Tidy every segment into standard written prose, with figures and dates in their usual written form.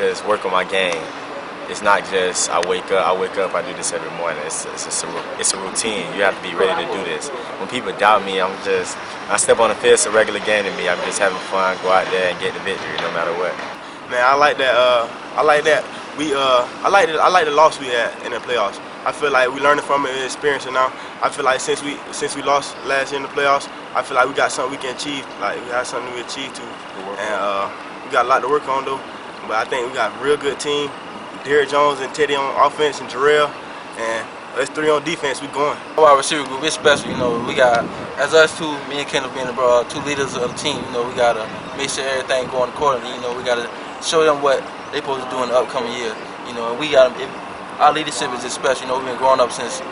Just work on my game. It's not just I wake up, I do this every morning. It's a routine. You have to be ready to do this. When people doubt me, I step on the field, it's a regular game to me. I'm just having fun, go out there and get the victory no matter what. Man, I like that. I like the loss we had in the playoffs. I feel like we learning from it and experiencing now. I feel like since we lost last year in the playoffs, I feel like we got something we can achieve. Like we got something we achieve too, and we got a lot to work on though. But I think we got a real good team. Derrick Jones and Teddy on offense and Jarrell, and us three on defense. We going. Our receiver group is special. You know, we got as us two, me and Kendall being the two leaders of the team. You know, we gotta make sure everything going accordingly. You know, we gotta show them what they supposed to do in the upcoming year. You know, and we got our leadership is just special. You know, we've been growing up since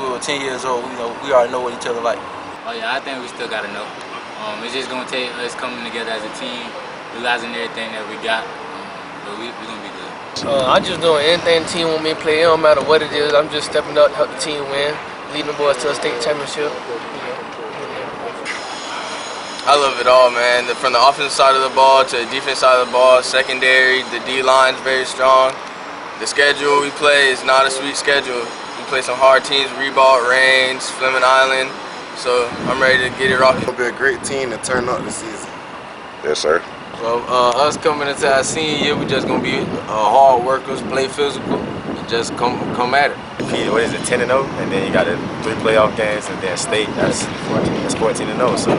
we were 10 years old. You know, we already know what each other like. Oh yeah, I think we still gotta know. It's just gonna take us coming together as a team, realizing everything that we got. But we're gonna be good. I'm just doing anything the team want me to play. It don't matter what it is. I'm just stepping up to help the team win, leading the boys to a state championship. I love it all, man. From the offensive side of the ball to the defense side of the ball, secondary, the D-line's very strong. The schedule we play is not a sweet schedule. We play some hard teams, Reebok, Reigns, Fleming Island. So I'm ready to get it rocking. It'll be a great team to turn up this season. Yes, sir. Well, us coming into our senior year, we just gonna be hard workers, play physical, and just come at it. What is it, 10-0, and then you got the 3 playoff games, and then state. That's 14-0. So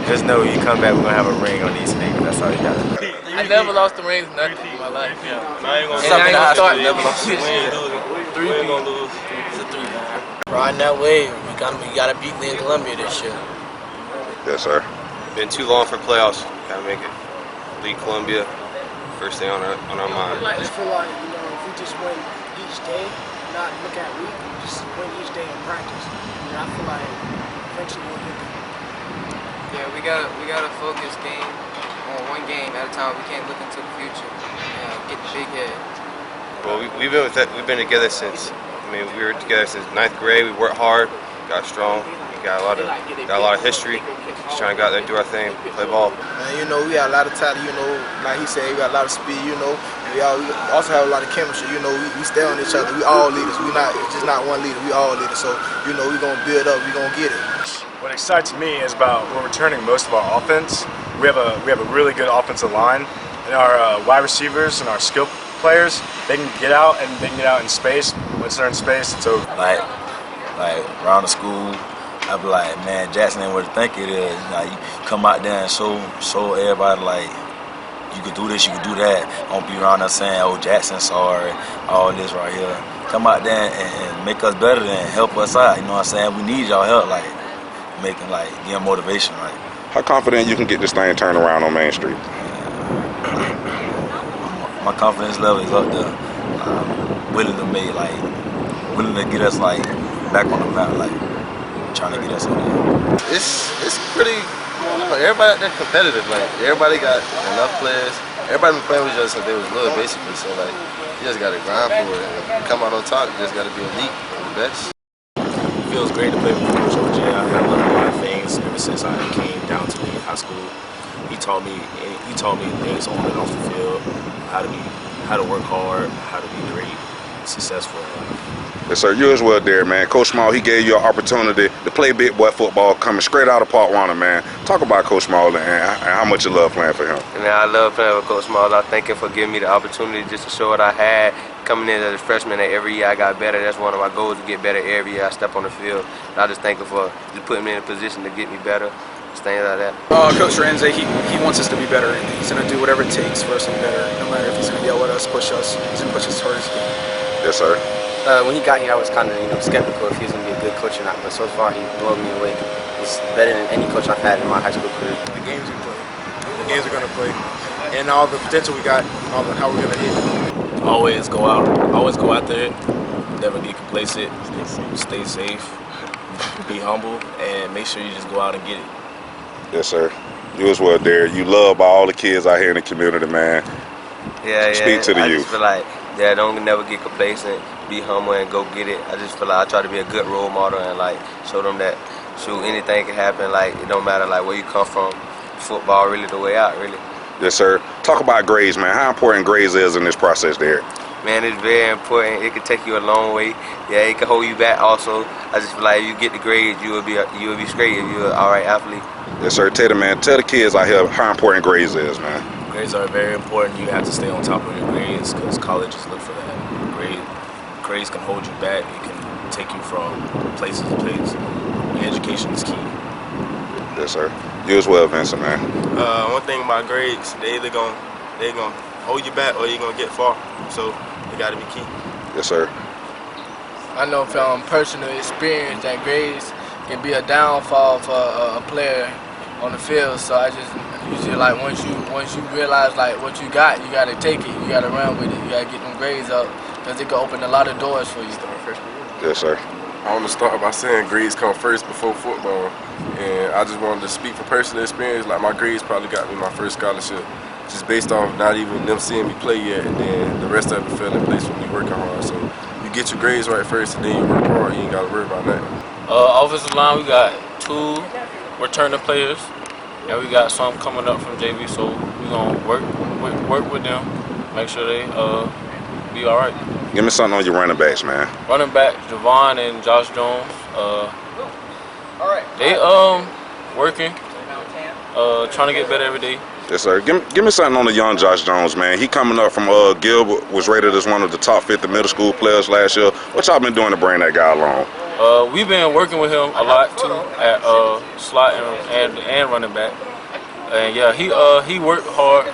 just know you come back, we're gonna have a ring on these things. That's all you got. I never lost the rings, nothing in my life. Yeah. I ain't gonna Something I start never lost. We ain't losing. We ain't gonna lose. It's a 3. Riding that wave, we gotta beat Lynn Columbia this year. Yes, sir. Been too long for playoffs. Gotta make it. Lead Columbia, first thing on our mind. I just feel like, you know, if we just win each day, not look at week, just win each day in practice. And I feel like eventually we'll get there. Yeah, we gotta focus game on one game at a time. We can't look into the future and get the big head. Well, we've been together since. We were together since 9th grade. We worked hard, got strong. We got a lot of history. Just trying to go out there and do our thing, play ball. And you know, we got a lot of talent. You know, like he said, we got a lot of speed. You know, we also have a lot of chemistry. You know, we stay on each other. We all leaders. We just not one leader. We all leaders. So you know, we gonna build up. We gonna get it. What excites me is about we're returning most of our offense. We have a really good offensive line, and our wide receivers and our skill players, they can get out and they can get out in space. Once they're in space, it's over. Like around the school, I be like, man, Jackson ain't what you think it is. You come out there and show everybody like you can do this, you can do that. Don't be around there saying, oh, Jackson's sorry, all this right here. Come out there and make us better and help us out. You know what I'm saying? We need y'all help, give motivation, right? How confident you can get this thing turned around on Main Street? My confidence level is up there. Willing to get us back on the map, trying to get us on there. It's pretty. Everybody out there competitive. Everybody got enough players. Everybody been playing with each other since they was little, basically. So you just got to grind for it. And come out on top. You just got to be elite, the best. It feels great to play with Coach OJ. I've learned a lot of things ever since I came down to high school. He taught me things on and off the field, how to work hard, how to be great, successful. Yes, sir. You as well, there, man. Coach Small, he gave you an opportunity to play big boy football coming straight out of Part 1, man. Talk about Coach Small and how much you love playing for him. Man, I love playing with Coach Small. I thank him for giving me the opportunity just to show what I had. Coming in as a freshman, and every year I got better. That's one of my goals, to get better every year I step on the field. And I just thank him for just putting me in a position to get me better. Things like that. Coach Renze, he wants us to be better, and he's going to do whatever it takes for us to be better. No matter if he's going to yell at us, push us, he's going to push us as hard as he can. Yes, sir. When he got here, I was kind of skeptical if he was going to be a good coach or not, but so far he blew me away. He's better than any coach I've had in my high school career. The games we play, the games we're gonna play, and all the potential we got, how we're gonna hit. Always go out there. Never get complacent. Stay safe. Be humble, and make sure you just go out and get it. Yes, sir. You as well, Derek. You loved by all the kids out here in the community, man. Yeah. Speak to the youth. I just feel like, don't never get complacent. Be humble and go get it. I just feel like I try to be a good role model and show them that anything can happen. It don't matter where you come from. Football really the way out, really. Yes, sir. Talk about grades, man. How important grades is in this process there? Man, it's very important. It can take you a long way. Yeah, it can hold you back also. I just feel like if you get the grades, you will be straight if you're an alright athlete. Yes, sir. Teddy, man, tell the kids out here how important grades is, man. Grades are very important. You have to stay on top of your grades because colleges look for that. Grades can hold you back. It can take you from places to places. Education is key. Yes, sir. You as well, Vincent, man. One thing about grades, they gonna hold you back or you're gonna get far. So they gotta be key. Yes, sir. I know from personal experience that grades can be a downfall for a player on the field. So I just usually like once you realize like what you gotta take it. You gotta run with it. You gotta get them grades up because it can open a lot of doors for you. Yes, sir. I want to start by saying grades come first before football, and I just wanted to speak from personal experience. Like my grades probably got me my first scholarship, just based off not even them seeing me play yet, and then the rest of it fell in place when you working hard. So you get your grades right first, and then you work hard. You ain't got to worry about that. Offensive line, we got 2 returning players, and we got some coming up from JV. So we gonna work with them, make sure they be all right. Give me something on your running backs, man. Running back, Javon and Josh Jones. They working, trying to get better every day. Yes, sir. Give me something on the young Josh Jones, man. He coming up from Gilbert, was rated as one of the top 50 middle school players last year. What y'all been doing to bring that guy along? We've been working with him a lot too at slot and running back. And yeah, he worked hard.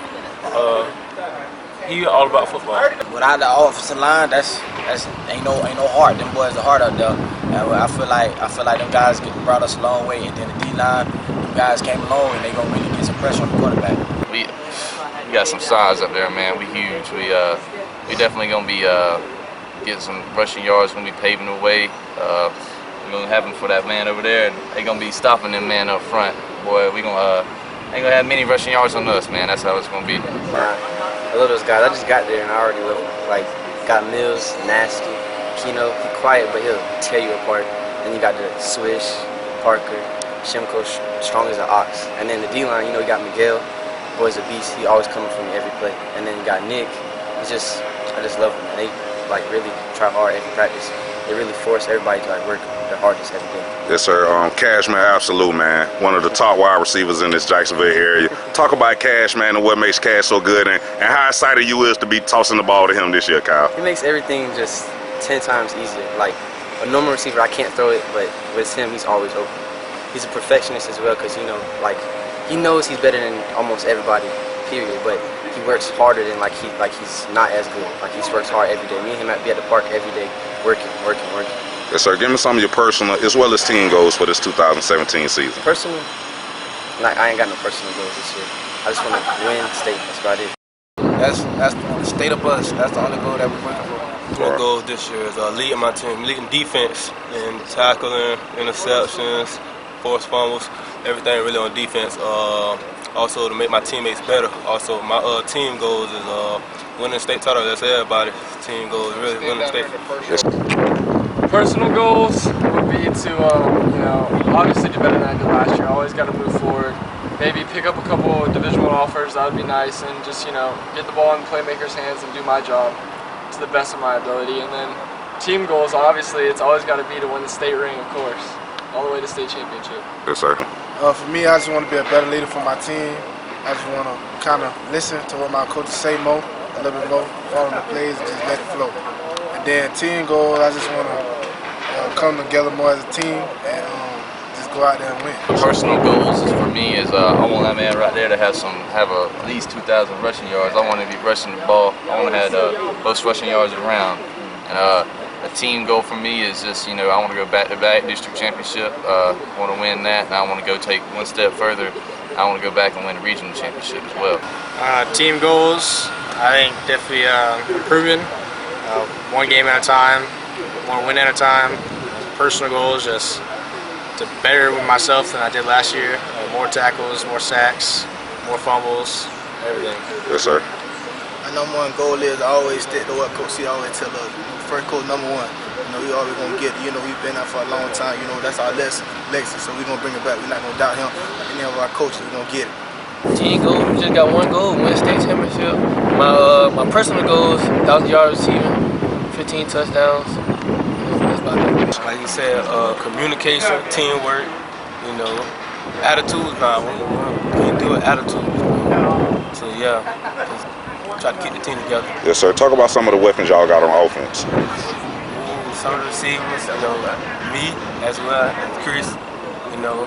He all about football. Without the offensive line, that's ain't no heart. Them boys are hard out there. And I feel like them guys brought us a long way. And then the D line, them guys came along and they gonna really get some pressure on the quarterback. We got some size up there, man. We huge. We definitely gonna be getting some rushing yards when we paving the way. We're gonna have them for that man over there, and they gonna be stopping them man up front. Boy, we gonna ain't gonna have many rushing yards on us, man. That's how it's gonna be. I love those guys. I just got there and I already love them. Like, got Mills, Nasty, Keno. He quiet, but he'll tear you apart. Then you got the Swish, Parker, Shimko, strong as an ox. And then the D-line, you got Miguel. Boy's a beast. He always coming for me every play. And then you got Nick. I just love them. They really try hard every practice. They really force everybody to work their hardest every day. Yes, sir. Cashman, absolute, man. One of the top wide receivers in this Jacksonville area. Talk about Cash, man, and what makes Cash so good, and how excited you is to be tossing the ball to him this year, Kyle. He makes everything just 10 times easier. Like a normal receiver, I can't throw it, but with him, he's always open. He's a perfectionist as well, because he knows he's better than almost everybody, period. But he works harder than he's not as good. Like he works hard every day. Me and him be at the park every day, working. Yes, sir. Give me some of your personal as well as team goals for this 2017 season. Personal, I ain't got no personal goals this year. I just want to win state. That's about it. That's the state of us. That's the only goal that we're working for. My goal this year is leading my team, leading defense and tackling, interceptions, forced fumbles, everything really on defense. Also to make my teammates better. Also my team goals is winning state title. That's everybody. Team goals really winning state. Personal goals would be to, obviously do better than I did last year. I always got to move forward. Maybe pick up a couple of Division I offers. That would be nice, and just get the ball in the playmakers' hands and do my job to the best of my ability. And then team goals, obviously, it's always got to be to win the state ring, of course, all the way to state championship. Yes, sir. For me, I just want to be a better leader for my team. I just want to kind of listen to what my coaches say more, a little bit more, follow the plays, and just let it flow. And then team goals, I just want to come together more as a team and just go out there and win. Personal goals for me is I want that man right there to have at least 2,000 rushing yards. I want to be rushing the ball. I want to have the most rushing yards around. And a team goal for me is just I want to go back-to-back district championship. Want to win that, and I want to go take one step further. I want to go back and win a regional championship as well. Team goals, I think definitely improving, one game at a time, one win at a time. Personal goals, just to better with myself than I did last year. More tackles, more sacks, more fumbles, everything. Yes, sir. My number one goal is I always stick to what Coach C always tell us. First goal, number one. We always gonna get it. We've been out for a long time. That's our legacy. So we're gonna bring it back. We're not gonna doubt him. Like any of our coaches, we're gonna get it. Team goal, we just got one goal, win state championship. My personal goals, 1,000 yards receiving, 15 touchdowns. That's about it. Like you said, communication, teamwork, you know, attitude. Nah, we can't do it. Attitude. So yeah, just try to keep the team together. Yes, sir. Talk about some of the weapons y'all got on offense. Some of the receivers, you know, me as well as Chris. You know,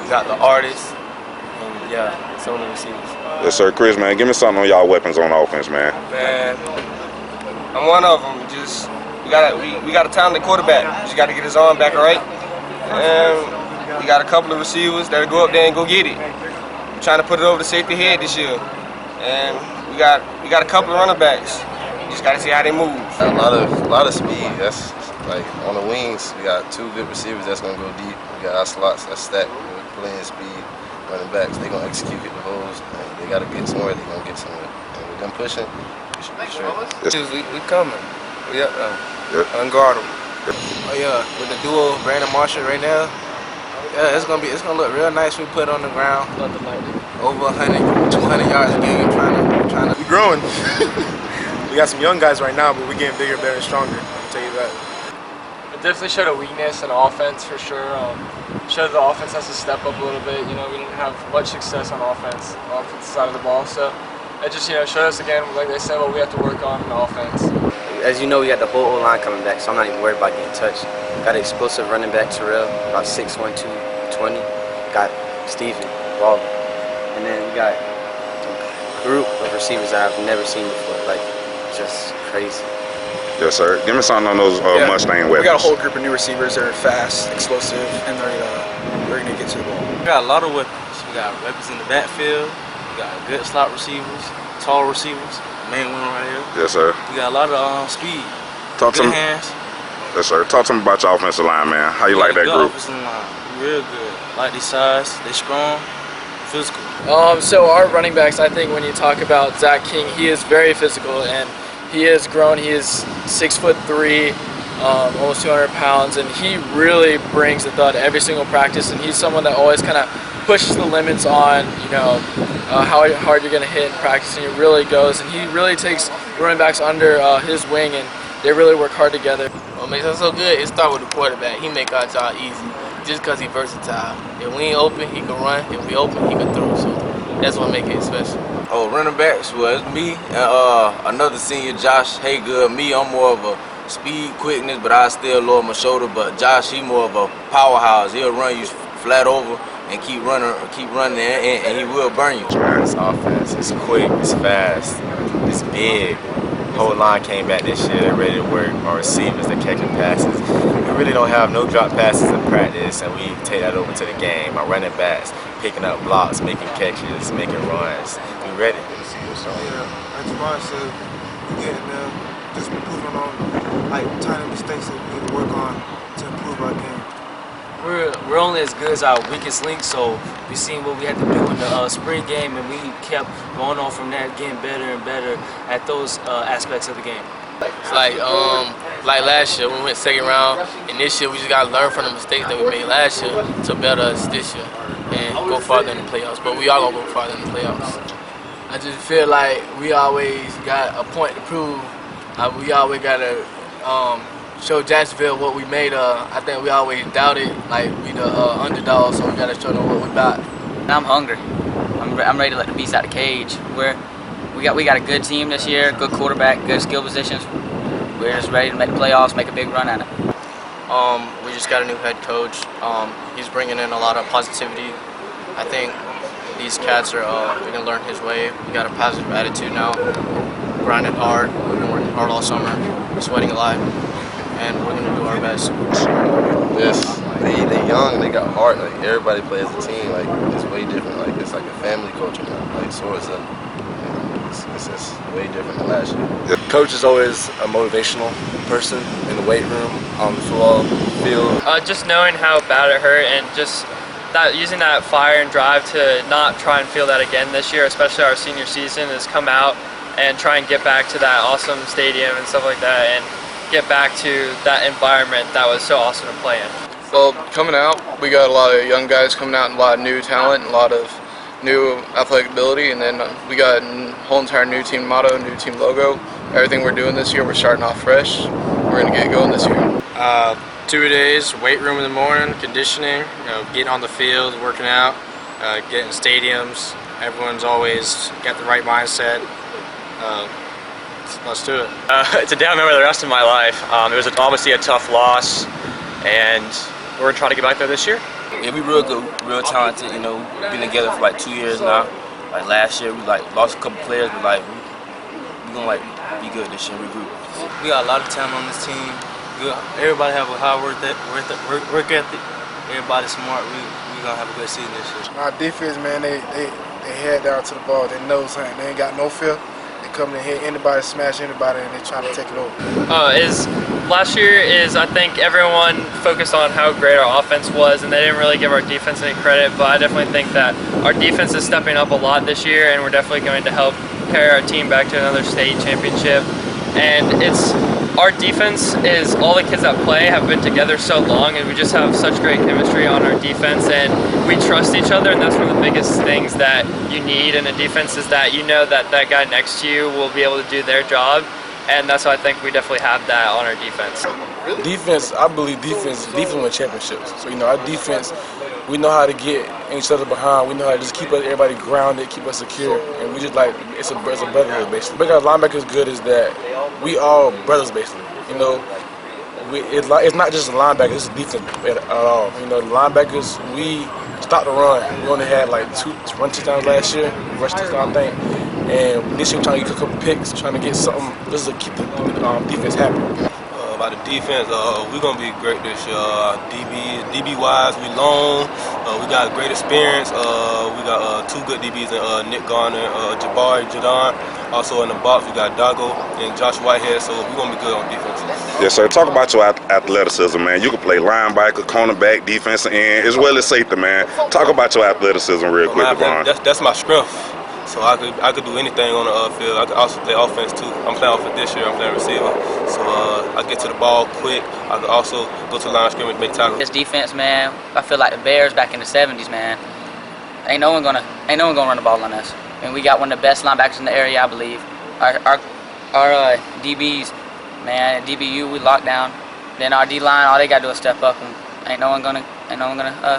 got the artists, and yeah, some of the receivers. Yes, sir. Chris, man, give me something on y'all weapons on offense, man. Man, I'm one of them. Just we got a talented quarterback. Just got to get his arm back right. And we got a couple of receivers that'll go up there and go get it. We're trying to put it over the safety head this year. And we got a couple of running backs. Just got to see how they move. A lot of speed. That's like on the wings. We got 2 good receivers that's gonna go deep. We got our slots that's stacked with playing speed. Running backs, they gonna execute, get the holes. And they gotta get somewhere. They gonna get somewhere. And with them pushing, we should be straight. We coming. We up unguardable. Oh yeah, with the duo Brandon Marshall right now, yeah, it's gonna look real nice. We put it on the ground, over 100, 200 yards a game, trying to. We growing. We got some young guys right now, but we getting bigger, better, and stronger. I'll tell you that. It definitely showed a weakness in offense for sure. Showed the offense has to step up a little bit. You know, we didn't have much success on offense, on the offensive side of the ball. So it just showed us again, like they said, what we have to work on in offense. As you know, we got the whole O-line coming back, so I'm not even worried about getting touched. Got an explosive running back, Terrell, about 6'1", 220. Got Steven, Walden. And then we got a group of receivers that I've never seen before, like just crazy. Yes, sir. Give me something on those Mustang weapons. We got a whole group of new receivers that are fast, explosive, and they're gonna get to the ball. We got a lot of weapons. We got weapons in the backfield. We got good slot receivers, tall receivers. Main one right here. Yes, sir. We got a lot of speed. Talk to good me. hands. Yes, sir. Talk to me about your offensive line, man. How you like that good group? Offensive line. Real good. Like their size, they strong, physical. So our running backs, I think when you talk about Zach King, he is very physical and he has grown. He is 6'3", almost 200 pounds, and he really brings the thud every single practice. And he's someone that always kind of pushes the limits on, how hard you're going to hit in practice, and he really goes. And he really takes running backs under his wing, and they really work hard together. What makes us so good, it starts with the quarterback. He make our job easy just because he's versatile. If we ain't open, he can run. If we open, he can throw. So that's what makes it special. Oh, running backs was me and another senior, Josh Haygood. Me, I'm more of a speed, quickness, but I still lower my shoulder. But Josh, he more of a powerhouse. He'll run you flat over and keep running, and he will burn you. It's offense. It's quick. It's fast. It's big. The whole line came back this year. They're ready to work. Our receivers, they're catching passes. We really don't have no drop passes in practice, and we take that over to the game. Our running backs picking up blocks, making catches, making runs. We ready. So yeah, as far as getting just improving on like tiny mistakes that we need to work on to improve our game. We're only as good as our weakest link, so we seen what we had to do in the spring game, and we kept going on from there, getting better and better at those aspects of the game. It's like last year, we went second round, and this year we just got to learn from the mistakes that we made last year to better us this year and go farther in the playoffs. But we are going to go farther in the playoffs. I just feel like we always got a point to prove. We always got to show Jacksonville what we made of. I think we always doubted, like we the underdogs, so we got to show them what we got. I'm hungry. I'm ready to let the beast out of the cage. We got a good team this year, good quarterback, good skill positions. We're just ready to make the playoffs, make a big run at it. We just got a new head coach. He's bringing in a lot of positivity. I think these cats are they're gonna learn his way. We got a positive attitude now. Grinding hard. We've been working hard all summer. We're sweating a lot, and we're gonna do our best. Yes, they young and they got heart. Like everybody plays a team. Like it's way different. Like it's like a family culture now. Like sorts of. It's way different than last year. Coach is always a motivational person in the weight room, on the football field. Just knowing how bad it hurt and just using that fire and drive to not try and feel that again this year, especially our senior season, is come out and try and get back to that awesome stadium and stuff like that and get back to that environment that was so awesome to play in. Well, coming out, we got a lot of young guys coming out and a lot of new talent and a lot of new athletic ability, and then we got a whole entire new team motto, new team logo. Everything we're doing this year, we're starting off fresh. We're gonna get going this year. 2 days, weight room in the morning, conditioning, getting on the field, working out, getting stadiums. Everyone's always got the right mindset. Let's do it. It's a day I remember the rest of my life. It was obviously a tough loss, and we're gonna try to get back there this year. Yeah, we real good, real talented. You know, been together for like 2 years now. Like last year, we like lost a couple players, but like we gonna like be good this year. Regroup. We got a lot of talent on this team. Everybody have a high work ethic. Everybody's smart. We gonna have a good season this year. Our defense, man, they head down to the ball. They know something. They ain't got no fear. They come in here, anybody smash anybody, and they trying to take it over. Last year I think everyone focused on how great our offense was, and they didn't really give our defense any credit. But I definitely think that our defense is stepping up a lot this year, and we're definitely going to help carry our team back to another state championship. And our defense is all the kids that play have been together so long, and we just have such great chemistry on our defense, and we trust each other, and that's one of the biggest things that you need in a defense, is that you know that that guy next to you will be able to do their job, and that's why I think we definitely have that on our defense. Defense, I believe defense wins championships. So, our defense, we know how to get each other behind. We know how to just keep everybody grounded, keep us secure, and we just like, it's a brotherhood, basically. Because linebackers good is that we all brothers, basically. It's not just a linebacker, it's a defense at all. The linebackers, we stopped the run. We only had like 2 run touchdowns last year, rush touchdown, I think. And this year we're trying to get a couple picks, trying to get something just to keep the defense happy. About the defense, we're gonna be great this year. DB wise, we long. We got great experience. We got 2 good DBs in Nick Garner, Jabari Jadon. Also in the box, we got Dago and Josh Whitehead. So we're gonna be good on defense. Yes, sir. Talk about your athleticism, man. You can play linebacker, cornerback, defensive end, as well as safety, man. Talk about your athleticism real quick, Devon. That's my strength. So I could do anything on the field. I could also play offense too. I'm playing offense this year. I'm playing receiver. So I get to the ball quick. I could also go to the line of scrimmage, make tackles. This defense, man, I feel like the Bears back in the '70s, man. Ain't no one gonna run the ball on us. And we got one of the best linebackers in the area, I believe. Our DBs, man, DBU we locked down. Then our D line, all they gotta do is step up, and ain't no one gonna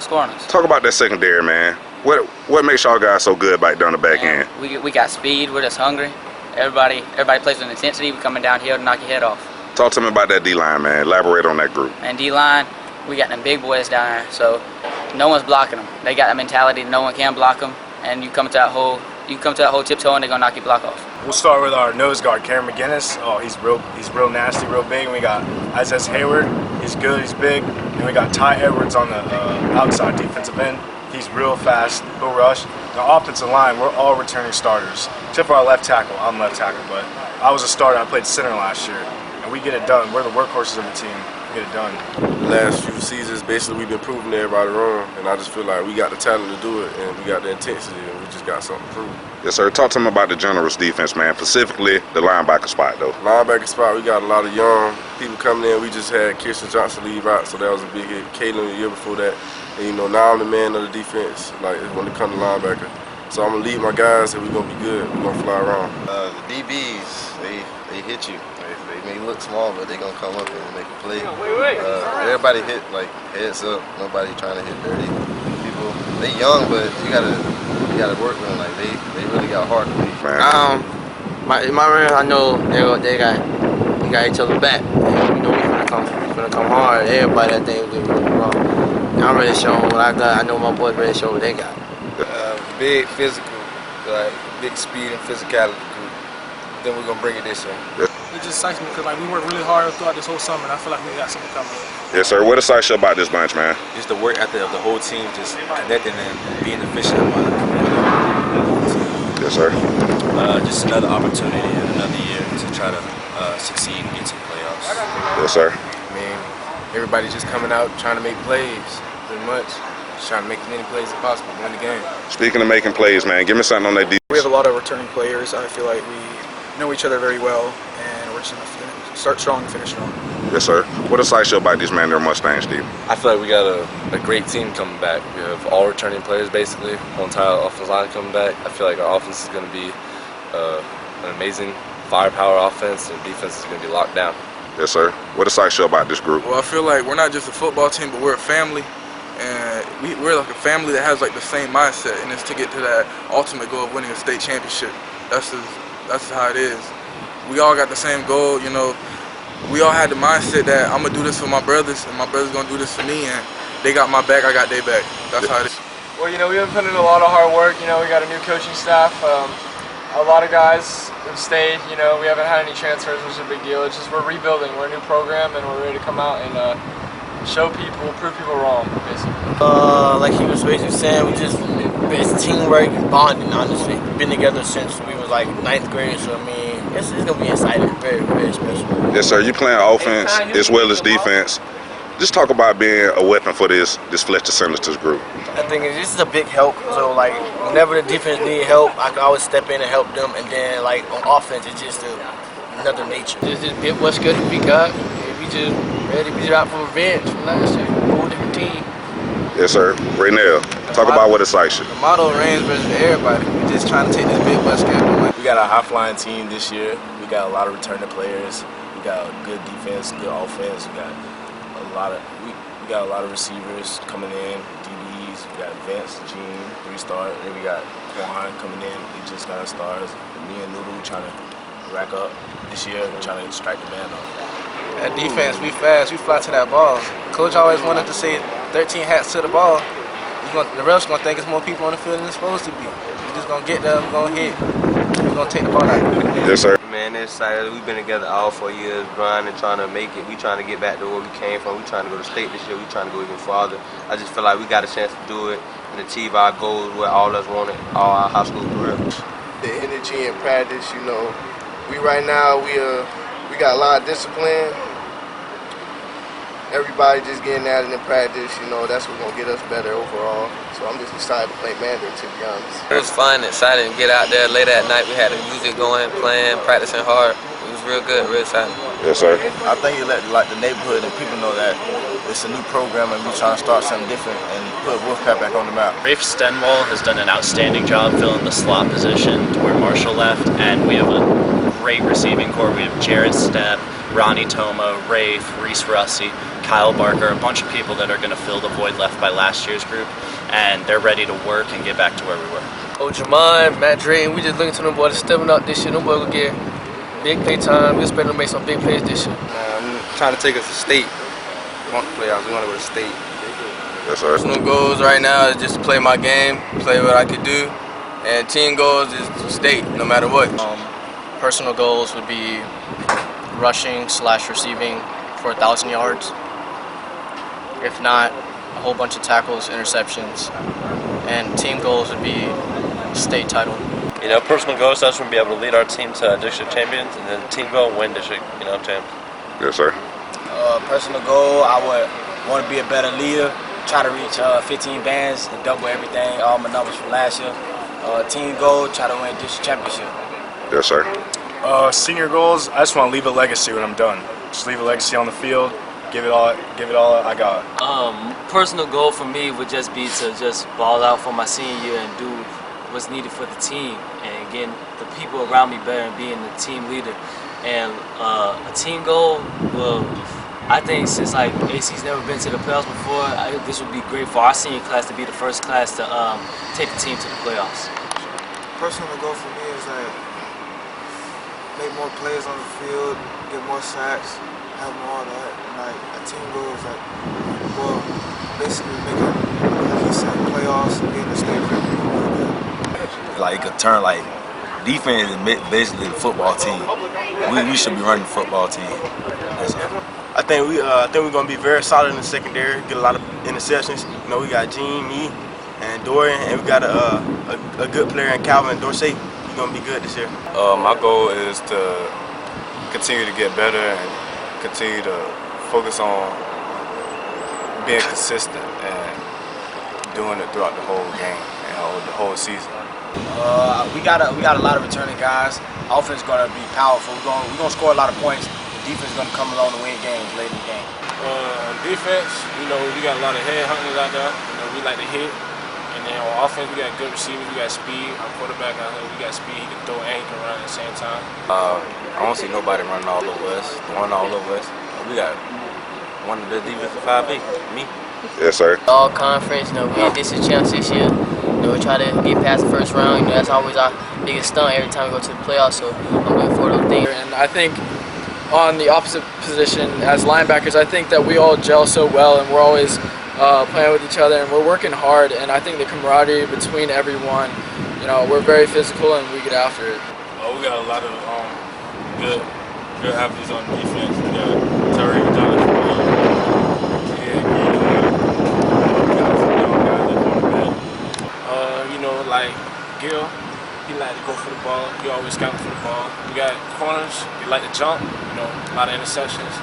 score on us. Talk about that secondary, man. What makes y'all guys so good back down the back end? We got speed. We're just hungry. Everybody plays with intensity. We coming down here to knock your head off. Talk to me about that D-line, man. Elaborate on that group. And D-line, we got them big boys down there, so no one's blocking them. They got that mentality. No one can block them. And you come to that hole tiptoeing, they're gonna knock your block off. We'll start with our nose guard, Cameron McGinnis. Oh, he's real nasty, real big. And we got Isaiah Hayward. He's good. He's big. And we got Ty Edwards on the outside defensive end. He's real fast, he'll rush. The offensive line, we're all returning starters, except for our left tackle. I'm left tackle, but I was a starter. I played center last year, and we get it done. We're the workhorses of the team. We get it done. The last few seasons, basically, we've been proving everybody wrong, and I just feel like we got the talent to do it, and we got the intensity, and we just got something to prove. Yes, sir. Talk to me about the generous defense, man, specifically the linebacker spot, though. Linebacker spot, we got a lot of young people coming in. We just had Kirsten Johnson leave out, so that was a big hit. Caitlin the year before that. And, now I'm the man of the defense, like when it comes to linebacker. So I'm gonna lead my guys, and we're gonna be good. We're gonna fly around. The DBs, they hit you. They may look small, but they gonna come up and make a play. Everybody hit like heads up. Nobody trying to hit dirty. People, they young, but you gotta work with them. Like they really got heart to beat. My round, I know they got each other back. And, we finna come hard. Everybody that thing did really wrong. I'm ready to show them what I got. I know my boys ready to show what they got. Big physical, like big speed and physicality group. Then we're gonna bring it this year. It just excites me because we worked really hard throughout this whole summer, and I feel like we got something coming. Yes, sir. What excites you about this bunch, man? Just the work ethic of the whole team, just connecting and being efficient. Yes, sir. Just another opportunity and another year to try to succeed and get to the playoffs. Yes, sir. I mean, everybody's just coming out trying to make plays, pretty much. Just trying to make as many plays as possible, win the game. Speaking of making plays, man, give me something on that defense. We have a lot of returning players. I feel like we know each other very well, and we're just going to start strong and finish strong. Yes, sir. What excites you about this man, their Mustang, Steve? I feel like we got a great team coming back. We have all returning players, basically. Whole entire offensive line coming back. I feel like our offense is going to be an amazing firepower offense, and defense is going to be locked down. Yes, sir. What excites you about this group? Well, I feel like we're not just a football team, but we're a family. And we're like a family that has like the same mindset, and it's to get to that ultimate goal of winning a state championship. That's how it is. We all got the same goal, you know. We all had the mindset that I'm gonna do this for my brothers, and my brothers gonna do this for me, and they got my back, I got their back. That's how it is. Well, you know, we've been putting in a lot of hard work. You know, we got a new coaching staff. A lot of guys have stayed. You know, we haven't had any transfers, which is a big deal. It's just we're rebuilding. We're a new program, and we're ready to come out and show people, prove people wrong, basically. Like he was basically saying, it's teamwork and bonding, honestly. We've been together since we was like 9th grade, so I mean, it's gonna be exciting, very, very special. Yes, sir. You playing offense as well as defense. Just talk about being a weapon for this Fletcher Senators group. I think this is a big help. So like, whenever the defense need help, I can always step in and help them. And then like on offense, it's just another nature. Just get what's good we got. We just ready. We just out for revenge from last year. Whole different team. Yes, sir. Raynell, talk about what excites you. The motto reigns versus everybody. We're just trying to take this Midwest game. We got a high-flying team this year. We got a lot of returning players. We got good defense, good offense. We got a lot of receivers coming in, DBs. We got Vince, Gene, 3-star, and then we got Quan coming in. We just got our stars. Me and Noodle, we trying to rack up this year. We're trying to strike the band off. At defense, we fast. We fly to that ball. Coach always wanted to say 13 hats to the ball. The refs gonna think it's more people on the field than it's supposed to be. We're just gonna get there. We're gonna hit. We're gonna take the ball out. Yes, sir. Man, it's exciting. We've been together all 4 years, grinding, trying to make it. We trying to get back to where we came from. We trying to go to state this year. We trying to go even farther. I just feel like we got a chance to do it and achieve our goals where all of us wanted all our high school career. The energy in practice, you know, we got a lot of discipline. Everybody just getting at it in practice, you know, that's what's going to get us better overall. So I'm just excited to play Mandarin, to be honest. It was fun, exciting to get out there late at night. We had the music going, playing, practicing hard. It was real good, real exciting. Yes, sir. I think you let the neighborhood and people know that it's a new program and we're trying to start something different and put Wolfpack back on the map. Rafe Stenwall has done an outstanding job filling the slot position to where Marshall left, and we have a great receiving core. We have Jared Stepp, Ronnie Toma, Rafe, Reese Russi, Kyle Barker, a bunch of people that are going to fill the void left by last year's group, and they're ready to work and get back to where we were. Oh, Jamon, Matt Drayton, we just looking to them boys stepping up this year. Them boys will get big play time. We expect them to make some big plays this year. I'm trying to take us to state. We want the playoffs. We want to go to state. Yes, sir. Personal goals right now is just to play my game, play what I could do, and team goals is to state no matter what. Personal goals would be rushing/receiving for 1,000 yards. If not, a whole bunch of tackles, interceptions, and team goals would be state title. You know, personal goals, that's when we be able to lead our team to district champions, and then team goal, win district, champs. Yes, sir. Personal goal, I would want to be a better leader, try to reach 15 bands and double everything, all my numbers from last year. Team goal, try to win district championship. Yes, sir. Senior goals, I just want to leave a legacy when I'm done. Just leave a legacy on the field. Give it all I got. Personal goal for me would just be to just ball out for my senior year and do what's needed for the team and getting the people around me better and being the team leader. And a team goal, well, I think since like AC's never been to the playoffs before, this would be great for our senior class to be the first class to take the team to the playoffs. Personal goal for me is like make more plays on the field, get more sacks, have more of that. And like a team goal is like, well, basically making, like he said, playoffs and getting a state championship. Like it could turn like defense is basically the football team. We should be running the football team. That's all. I think we're gonna be very solid in the secondary. Get a lot of interceptions. You know, we got Gene, me, and Dorian, and we got a good player in Calvin Dorsey. He's gonna be good this year. My goal is to continue to get better and continue to focus on being consistent and doing it throughout the whole game and the whole season. We got a lot of returning guys. Offense gonna be powerful. We're gonna score a lot of points. defense is going to come along to win games late in the game. Defense, we got a lot of head hunters out there. We like to hit. And then on offense, we got good receivers, we got speed. Our quarterback out here, we got speed, he can throw and he can run at the same time. I don't see nobody running all over us, going all over us. We got one of the defensive 5B, me. Yes, sir. All conference, we ain't district champs this year. We try to get past the first round. That's always our biggest stunt every time we go to the playoffs. So I'm looking forward to those things. And I think on the opposite position as linebackers, I think that we all gel so well, and we're always playing with each other, and we're working hard. And I think the camaraderie between everyone, we're very physical and we get after it. We got a lot of good athletes on defense. We got Terry, Jonathan, like Gil, he like to go for the ball. He always scouting for the ball. We got corners, they like to jump, a lot of interceptions.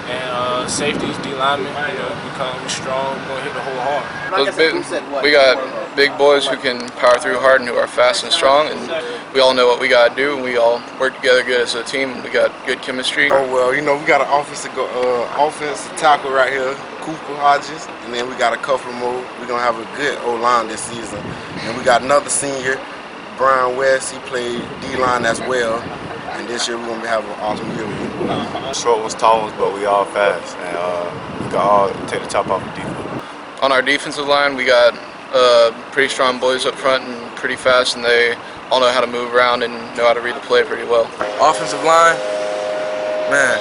And safeties, D linemen, we strong, we're gonna hit the hole hard. We got big boys who can power through hard and who are fast and strong, and we all know what we gotta do, and we all work together good as a team. We got good chemistry. Oh well, we got an offensive tackle right here, Cooper Hodges, and then we got a couple more. We're gonna have a good O-line this season, and we got another senior, Brian West. He played D-line as well, and this year we're gonna have an awesome year. Short ones, tall ones, but we all fast, and we can all take the top off the defense. On our defensive line, we got pretty strong boys up front and pretty fast, and they all know how to move around and know how to read the play pretty well. Offensive line, man,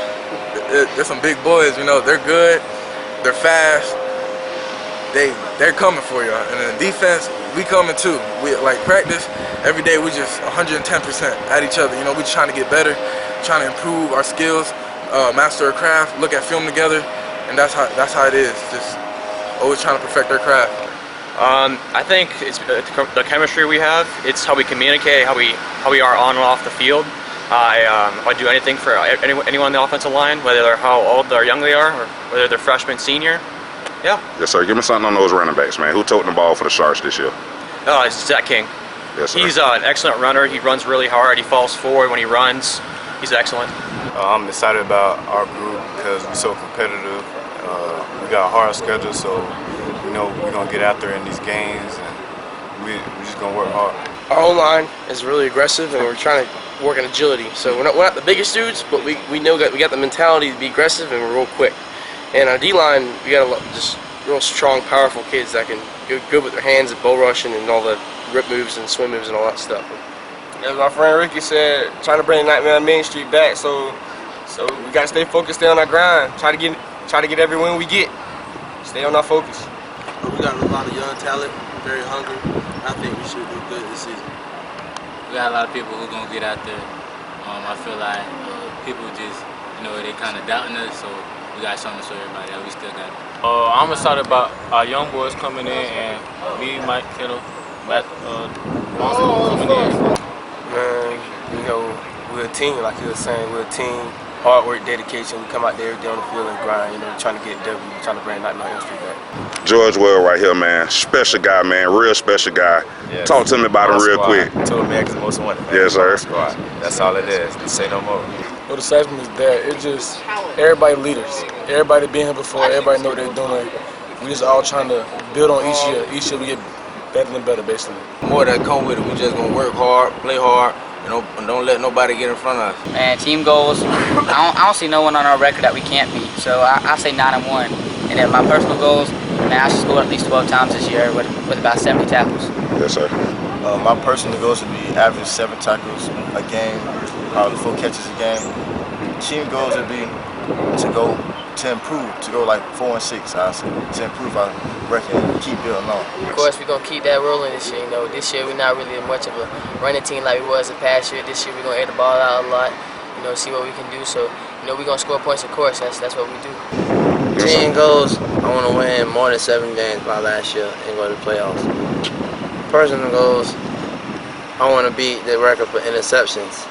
there's some big boys. They're good, they're fast, they're coming for you. And then defense, we coming too. We practice every day. We just 110% at each other. We trying to get better, trying to improve our skills, master our craft, look at film together, and that's how it is. Just always trying to perfect our craft. I think it's the chemistry we have. It's how we communicate, how we are on and off the field. I do anything for anyone on the offensive line, whether they're how old or young they are, or whether they're freshman, senior. Yeah. Yes, sir. Give me something on those running backs, man. Who toting the ball for the Sharks this year? It's Zach King. Yes, sir. He's an excellent runner. He runs really hard. He falls forward when he runs. He's excellent. I'm excited about our group because we're so competitive. We got a hard schedule, so we're gonna get out there in these games, and we're just gonna work hard. Our O-line is really aggressive, and we're trying to work on agility. So we're not the biggest dudes, but we know that we got the mentality to be aggressive, and we're real quick. And our D-line, we got just real strong, powerful kids that can go good with their hands at bull rushing and all the rip moves and swim moves and all that stuff. As my friend Ricky said, trying to bring Nightmare on Main Street back, so we got to stay focused, stay on our grind, try to get every win we get, stay on our focus. We got a lot of young talent, very hungry. I think we should do good this season. We got a lot of people who are gonna get out there. I feel like people just, they kind of doubting us, so we got something to show everybody that we still got it. I'm excited about our young boys coming in, and me, Mike Kittle, Matt coming in. Man, we're a team, like you were saying, we're a team. Hard work, dedication. We come out there every day on the field and grind, trying to get W, trying to bring Nightmare on Main Street back. George Well right here, man. Special guy, man. Real special guy. Yes. Talk to me about him real quick. Total America's most wanted. Yes, sir. Squad. That's all it is. Say no more. The excitement is there. It's just everybody leaders. Everybody been here before. Everybody know what they're doing. We just all trying to build on each year. Each year we get better and better, basically. More that come with it. We just gonna work hard, play hard, and don't let nobody get in front of us. And team goals, I don't see no one on our record that we can't beat. So I say 9-1. And then my personal goals, I should score at least 12 times this year with about 70 tackles. Yes, sir. My personal goals would be average 7 tackles a game, probably 4 catches a game. Team goals would be to improve, to go like 4 and 6, I say, to improve our record and keep building on. Of course, we're going to keep that rolling this year. This year we're not really much of a running team like we was the past year. This year we're going to air the ball out a lot, see what we can do. So, we're going to score points, of course. That's what we do. Team goals, I want to win more than 7 games by last year and go to the playoffs. Personal goals, I want to beat the record for interceptions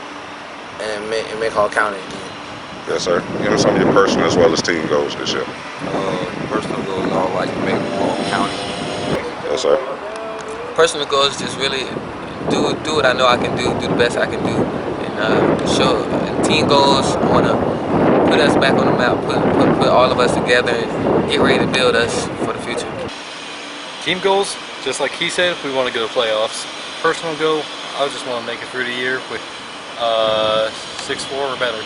and make all counting again. Yes, sir. Give me some of your personal as well as team goals this year. Personal goals, I would like to make all counting. Yes, sir. Personal goals, just really do what I know I can do the best I can do, and show team goals. I want to put us back on the map, put all of us together and get ready to build us for the future. Team goals, just like he said, we want to go to playoffs. Personal goal, I just want to make it through the year with 6-4 or better.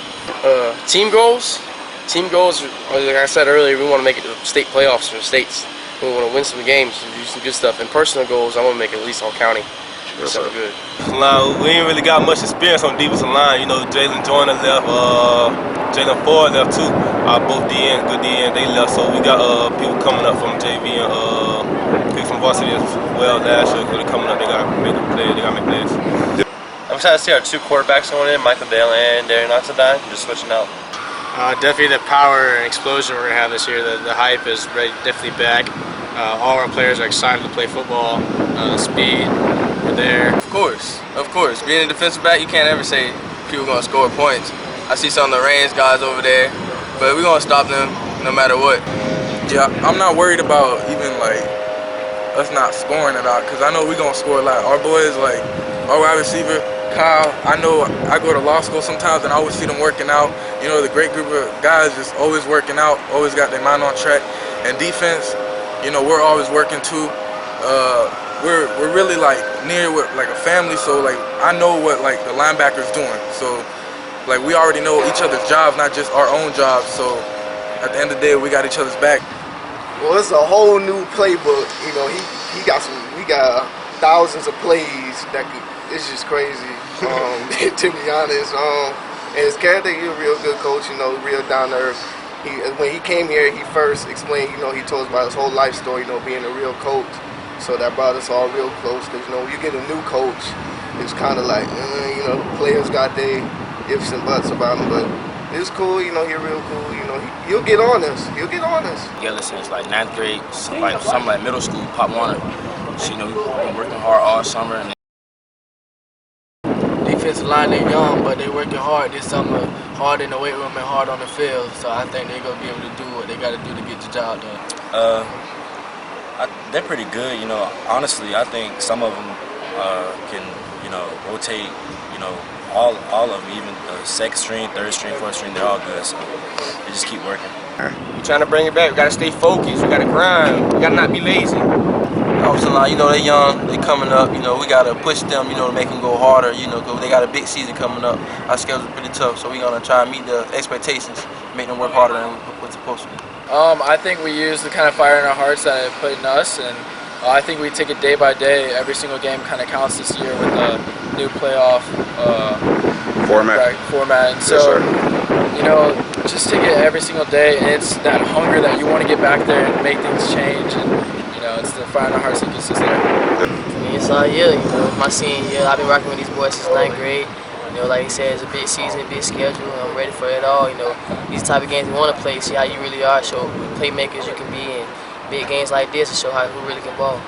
Team goals, like I said earlier, we want to make it to state playoffs for the states. We want to win some games and do some good stuff. And personal goals, I want to make it at least all county. Yes, Something good. We ain't really got much experience on defensive line. You know, Jalen Joyner left, Jalen Ford left too. Both DN, good DN, they left. So we got people coming up from JV and people from varsity as well last year. They're coming up, they got to make a play, they got to make plays. I'm excited to see our two quarterbacks going in, Michael Dale and Darian Oxendine, just switching out. Definitely the power and explosion we're going to have this year. The hype is definitely back. All our players are excited to play football. The speed, we're there. Of course. Being a defensive back, you can't ever say people going to score points. I see some of the range guys over there, but we're going to stop them no matter what. Yeah, I'm not worried about even like us not scoring it out, because I know we're going to score a lot. Our boys, like our wide receiver, Kyle, I know I go to law school sometimes and I always see them working out. You know, the great group of guys just always working out, always got their mind on track. And defense, you know, we're always working too. We're really like near with like a family, so like I know what like the linebacker's doing. So like we already know each other's jobs, not just our own jobs. So at the end of the day, we got each other's back. Well, it's a whole new playbook. You know, we got thousands of plays that it's just crazy. To be honest, and his character, he's a real good coach. You know, real down to earth. When he came here, he first explained. You know, he told us about his whole life story. You know, being a real coach. So that brought us all real close. Cause you know, when you get a new coach, it's kind of like you know, players got their ifs and buts about him, but it's cool. You know, he's real cool. You know, he'll get on us. He'll get on us. Together since like 9th grade, something like middle school, Pop Warner. So, you know, we've been working hard all summer. And defensive line, they're young, but they're working hard this summer, hard in the weight room and hard on the field. So I think they're going to be able to do what they got to do to get the job done. They're pretty good, you know. Honestly, I think some of them can, you know, rotate, you know, all of them, even second string, third string, fourth string, they're all good. So they just keep working. We're trying to bring it back. We got to stay focused. We got to grind. We got to not be lazy. Offensive line, you know, they're young, they coming up, you know, we got to push them, you know, to make them go harder, you know, because they got a big season coming up. Our schedule's pretty tough, so we're going to try and meet the expectations, make them work harder than what's supposed to be. I think we use the kind of fire in our hearts that it put in us, and I think we take it day by day. Every single game kind of counts this year with a new playoff format. And so, yes, you know, just take it every single day, and it's that hunger that you want to get back there and make things change, and you know, it's the fire in our hearts that gets us there. I mean, it's all year, you know. My senior year, I've been rocking with these boys since 9th grade. You know, like he said, it's a big season, big schedule. I'm ready for it all. You know, these type of games we want to play, see how you really are, show playmakers you can be in big games like this, and show who really can ball.